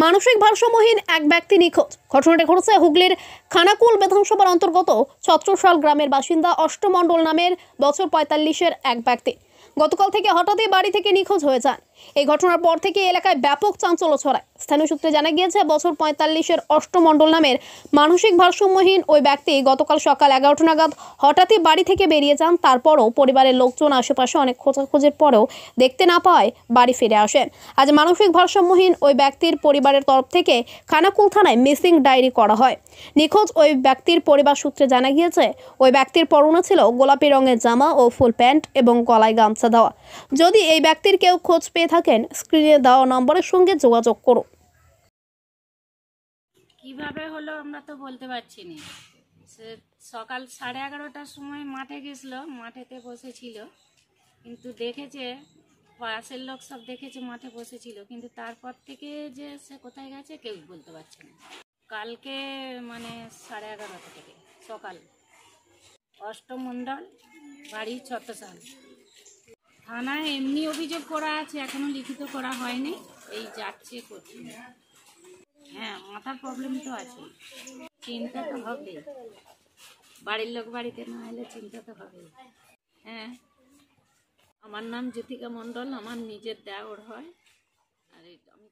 মানসিক ভারসাম্যহীন এক ব্যক্তি নিখোঁজ। ঘটনাটি ঘটেছে হুগলির খানাকুল বিধানসভার অন্তর্গত ছত্রসাল গ্রামের বাসিন্দা অষ্টমণ্ডল নামের বছর ৪৫-এর এক ব্যক্তি গতকাল থেকে হঠাৎই বাড়ি থেকে নিখোঁজ হয়ে যান। এই ঘটনার পর থেকে এলাকায় ব্যাপক চাঞ্চল্য ছড়ায়। স্থানীয় সূত্রে জানা গিয়েছে, বছর ৪৫-এর অষ্টমণ্ডল নামের মানসিক ভারসাম্যহীন ওই ব্যক্তি গতকাল সকাল ১১টা নাগাদ হঠাৎই বাড়ি থেকে বেরিয়ে যান। তারপরও পরিবারের লোকজন আশেপাশে অনেক খোঁজাখুঁজির পরেও দেখতে না পাওয়ায় বাড়ি ফিরে আসেন। আজ মানসিক ভারসাম্যহীন ওই ব্যক্তির পরিবারের তরফ থেকে খানাকুল থানায় মিসিং ডায়েরি করা হয়। নিখোঁজ ওই ব্যক্তির পরিবার সূত্রে জানা গিয়েছে, ওই ব্যক্তির পরনে ছিল গোলাপি রঙের জামা ও ফুল প্যান্ট এবং গলায় গামছা দেওয়া। যদি এই ব্যক্তির কেউ খোঁজ পেয়ে থাকেন, স্ক্রিনে দেওয়া নম্বরের সঙ্গে যোগাযোগ করুন। কিভাবে হলো আমরা তো বলতে পারছি না। সে সকাল 11:30টার সময় মাঠে গেছিল, মাঠেতে বসেছিল, কিন্তু দেখেছে পাশের লোক সব দেখেছে মাঠে বসেছিল, কিন্তু তারপর থেকে যে সে কোথায় গেছে কেউ বলতে পারছে না। কালকে মানে 11:30 থেকে সকাল। অষ্টমণ্ডল, বাড়ি ছত্রসাল। থানায় এমনি অভিযোগ করা আছে, এখনো লিখিত করা হয়নি। এই যাচ্ছে করছি। হ্যাঁ, মাথার প্রবলেম তো আছে, চিন্তা তো হবে। বাড়ির লোক বাড়িতে না এলে চিন্তা তো হবে। হ্যাঁ, আমার নাম জ্যোতিকা মণ্ডল, আমার নিজের দেওর হয়। আর আমি